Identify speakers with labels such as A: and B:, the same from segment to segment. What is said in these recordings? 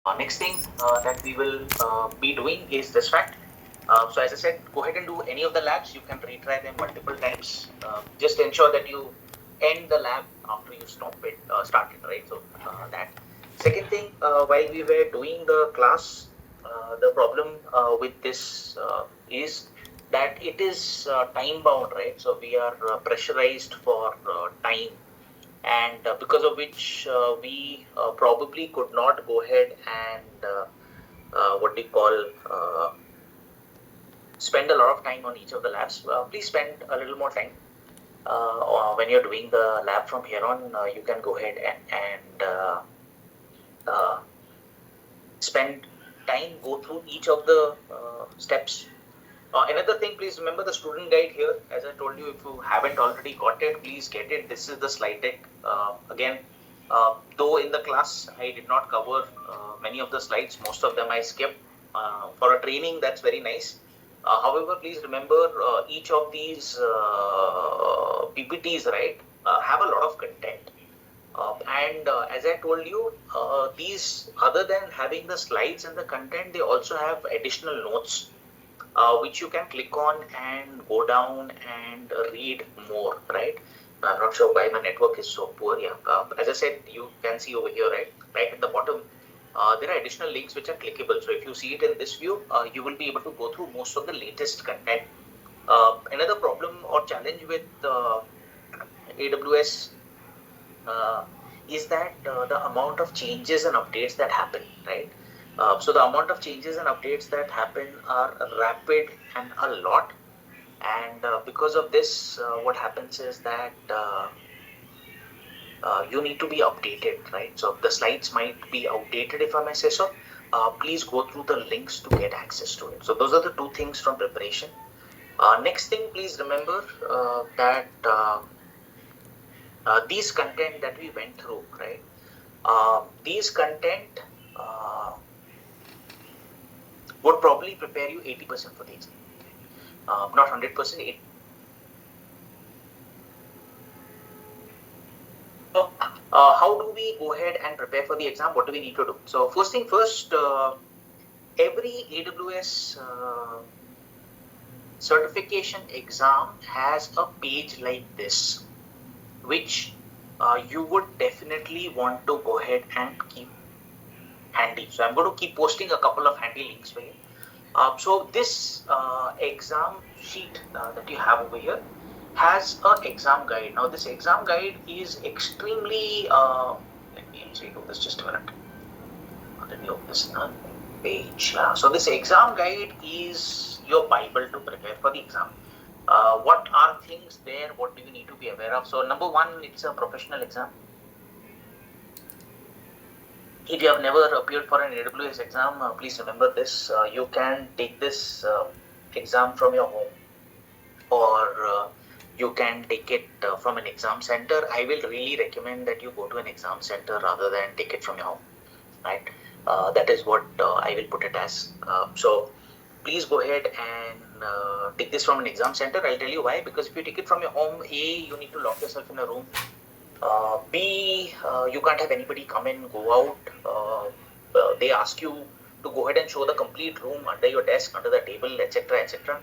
A: Next thing that we will be doing is this fact. So as I said, go ahead and do any of the labs. You can retry them multiple times. Just ensure that you end the lab after you start it, right? So that. Second thing, while we were doing the class, the problem with this is that it is time bound, right? So we are pressurized for time, and because of which we probably could not go ahead and what do you call spend a lot of time on each of the labs. Please spend a little more time when you're doing the lab from here on. You can go ahead and uh, spend time, go through each of the steps. Another thing, please remember the student guide here. As I told you, if you haven't already got it, please get it. This is the slide deck. Again, though in the class I did not cover many of the slides, most of them I skipped. For a training, that's very nice. However, please remember each of these PPTs, right, have a lot of content. And as I told you, these, other than having the slides and the content, they also have additional notes which you can click on and go down and read more, right? I'm not sure why my network is so poor. Yeah, as I said, you can see over here, right at the bottom, there are additional links which are clickable. So if you see it in this view, you will be able to go through most of the latest content. Another problem or challenge with AWS is that the amount of changes and updates that happen, right? So the amount of changes and updates that happen are rapid and a lot. And because of this, what happens is that you need to be updated, right? So the slides might be outdated, if I may say so. Please go through the links to get access to it. So those are the two things from preparation. Next thing, please remember that these content that we went through, right? These content would probably prepare you 80% for the exam. Not 100%. So, how do we go ahead and prepare for the exam? What do we need to do? So, first thing first, every AWS certification exam has a page like this, which you would definitely want to go ahead and keep handy. So I'm going to keep posting a couple of handy links for you. So this exam sheet that you have over here has an exam guide. Now this exam guide is extremely, let me actually do this just a minute. Let me open this page. So this exam guide is your Bible to prepare for the exam. What are things there? What do you need to be aware of? So number one, it's a professional exam. If you have never appeared for an AWS exam, please remember this. You can take this exam from your home, or you can take it from an exam center. I will really recommend that you go to an exam center rather than take it from your home, right? That is what I will put it as. So please go ahead and take this from an exam center. I'll tell you why. Because if you take it from your home, A, you need to lock yourself in a room. B, you can't have anybody come in, go out. They ask you to go ahead and show the complete room under your desk, under the table, etc., etc.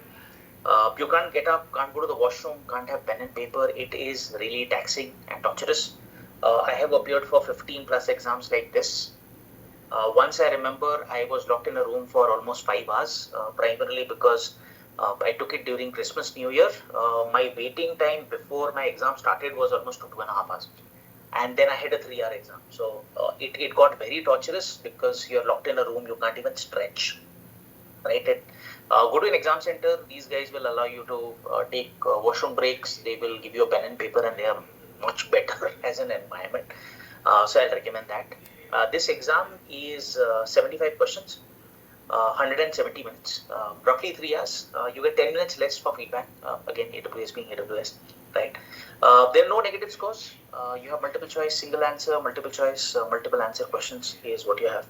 A: You can't get up, can't go to the washroom, can't have pen and paper. It is really taxing and torturous. I have appeared for 15 plus exams like this. Once I remember, I was locked in a room for almost 5 hours, primarily because I took it during Christmas, New Year. My waiting time before my exam started was almost 2.5 hours. And then I had a 3-hour exam. So it got very torturous because you're locked in a room, you can't even stretch. Right? Go to an exam center. These guys will allow you to take washroom breaks. They will give you a pen and paper, and they are much better as an environment. So I'll recommend that. This exam is 75 questions. 170 minutes, roughly 3 hours. You get 10 minutes less for feedback. Again, AWS being AWS, right? There are no negative scores. You have multiple choice, single answer, multiple choice, multiple answer questions is what you have,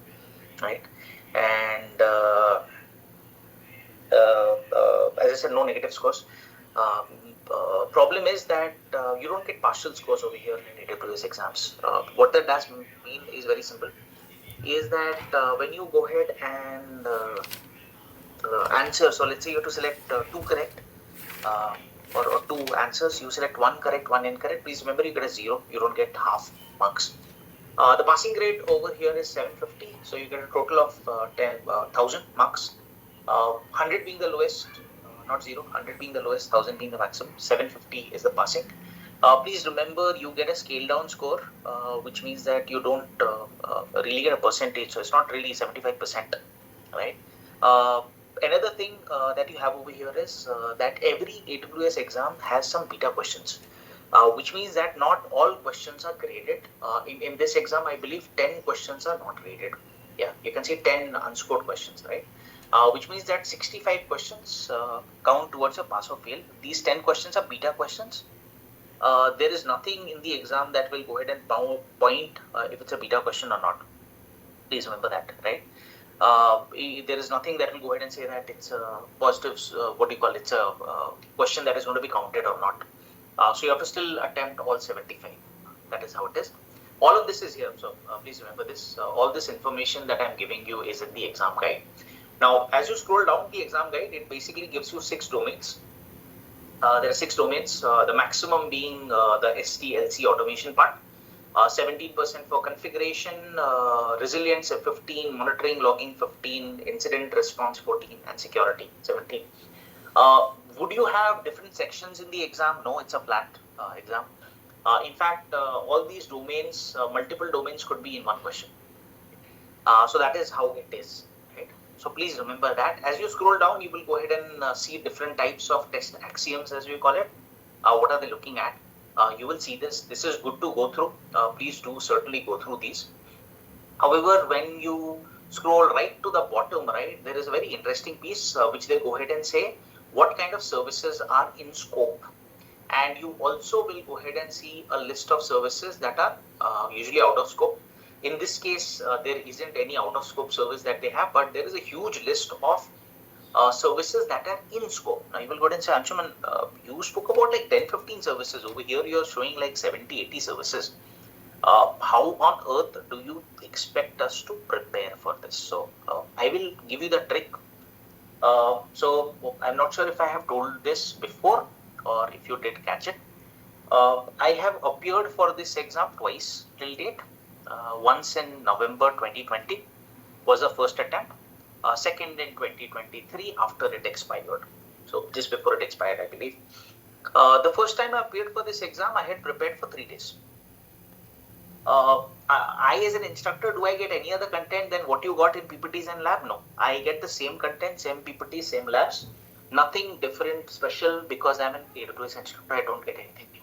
A: right? And as I said, no negative scores. Problem is that you don't get partial scores over here in AWS exams. What that does mean is very simple. is that when you go ahead and answer, so let's say you have to select two correct uh, or two answers, you select one correct, one incorrect. Please remember you get a 0, you don't get half marks. The passing grade over here is 750, so you get a total of 10,000 marks. 100 being the lowest, not 0, 100 being the lowest, 1000 being the maximum, 750 is the passing. Please remember you get a scale down score, which means that you don't really get a percentage, so it's not really 75%, right? Another thing that you have over here is that every AWS exam has some beta questions. Which means that not all questions are graded. In this exam, I believe 10 questions are not graded. Yeah, you can see 10 unscored questions, right? Which means that 65 questions count towards a pass or fail. These 10 questions are beta questions. There is nothing in the exam that will go ahead and point if it's a beta question or not. Please remember that, right? There is nothing that will go ahead and say that it's a positive, it's a question that is going to be counted or not. So you have to still attempt all 75. That is how it is. All of this is here. So please remember this. All this information that I'm giving you is in the exam guide. Now, as you scroll down the exam guide, it basically gives you 6 domains. There are 6 domains, the maximum being the STLC automation part. 17% for configuration, resilience 15, monitoring, logging 15, incident response 14, and security 17. Would you have different sections in the exam? No, it's a flat exam. In fact, all these domains, multiple domains could be in one question. So that is how it is, right? So please remember that. As you scroll down, you will go ahead and see different types of test axioms, as we call it. What are they looking at? You will see this. This is good to go through. Please do certainly go through these. However, when you scroll right to the bottom, right, there is a very interesting piece which they go ahead and say what kind of services are in scope. And you also will go ahead and see a list of services that are usually out of scope. In this case, there isn't any out of scope service that they have, but there is a huge list of services that are in scope. Now you will go ahead and say, Anshuman, you spoke about like 10-15 services. Over here you're showing like 70-80 services. How on earth do you expect us to prepare for this? So I will give you the trick. So I'm not sure if I have told this before or if you did catch it. I have appeared for this exam twice till date. Once in November 2020 was the first attempt. Second in 2023 after it expired. So just before it expired, I believe. The first time I appeared for this exam, I had prepared for 3 days. I as an instructor, do I get any other content than what you got in PPTs and lab? No, I get the same content, same PPTs, same labs. Nothing different, special, because I'm an AWS instructor, I don't get anything new.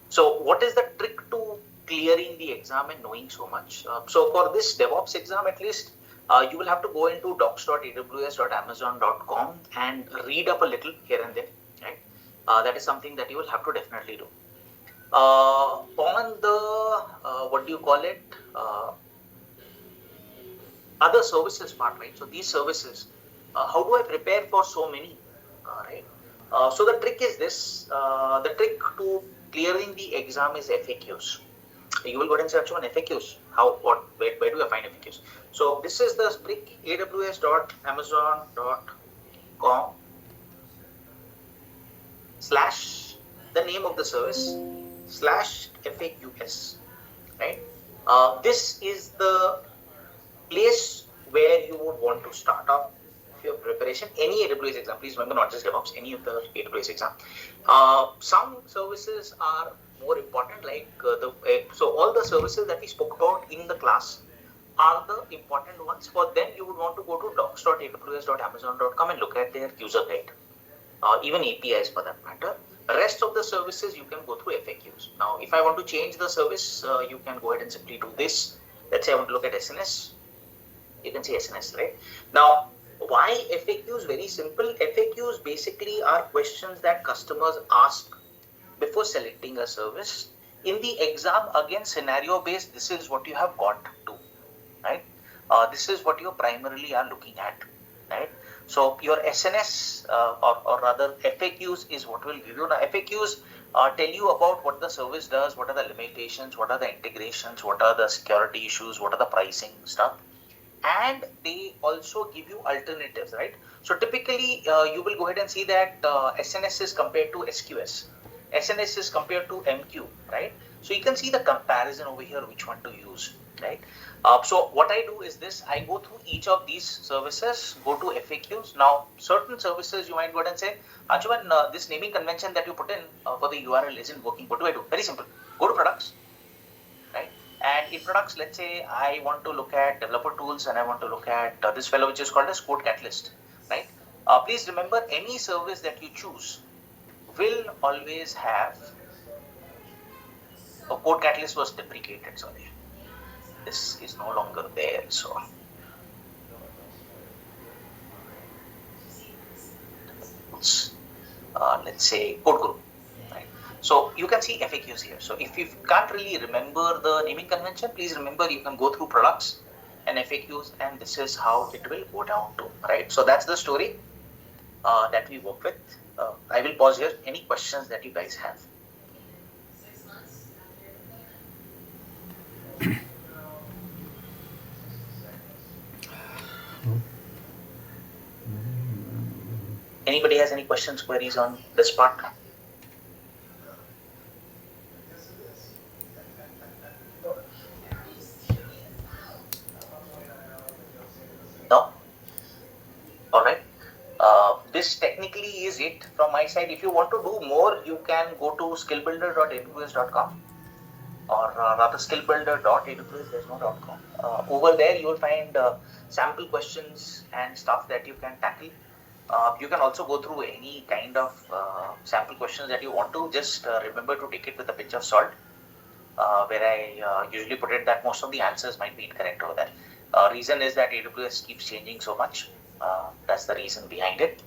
A: So what is the trick to clearing the exam and knowing so much? So for this DevOps exam at least, you will have to go into docs.aws.amazon.com and read up a little here and there, right? That is something that you will have to definitely do. On the, other services part, right? So these services, how do I prepare for so many, right? So the trick is this, the trick to clearing the exam is FAQs. You will go ahead and search on FAQs. Where do I find FAQs? So this is the trick, aws.amazon.com / the name of the service / FAQs, right? This is the place where you would want to start off your preparation. Any AWS exam, please remember, not just DevOps, any of the AWS exam. Some services are more important, like so all the services that we spoke about in the class are the important ones. For them, you would want to go to docs.aws.amazon.com and look at their user guide, even APIs for that matter. The rest of the services you can go through FAQs. Now, if I want to change the service, you can go ahead and simply do this. Let's say I want to look at SNS. You can see SNS, right? Now, why FAQs? Very simple. FAQs basically are questions that customers ask before selecting a service. In the exam, again, scenario based, this is what you have got to, right? This is what you primarily are looking at, right? So your SNS or rather FAQs is what will give you. Now FAQs tell you about what the service does, what are the limitations, what are the integrations, what are the security issues, what are the pricing stuff. And they also give you alternatives, right? So typically you will go ahead and see that SNS is compared to SQS, SNS is compared to MQ, right? So you can see the comparison over here, which one to use, right? So what I do is this, I go through each of these services, go to FAQs. Now certain services you might go ahead and say, Anshuman, this naming convention that you put in for the URL isn't working. What do I do? Very simple, go to products, right? And in products, let's say I want to look at developer tools and I want to look at this fellow which is called as Code Catalyst, right? Please remember, any service that you choose will always have a Code Catalyst was deprecated. Sorry, this is no longer there. So let's say Code Group. So you can see FAQs here. So if you can't really remember the naming convention, please remember you can go through products and FAQs, and this is how it will go down to, right? So that's the story that we work with. I will pause here. Any questions that you guys have? Anybody has any questions, queries on this part? No? All right. This technically is it from my side. If you want to do more, you can go to skillbuilder.aws.com or rather skillbuilder.aws, there's no .com. Over there you will find sample questions and stuff that you can tackle. You can also go through any kind of sample questions that you want to. Just remember to take it with a pinch of salt, where I usually put it that most of the answers might be incorrect over there. Reason is that AWS keeps changing so much. That's the reason behind it.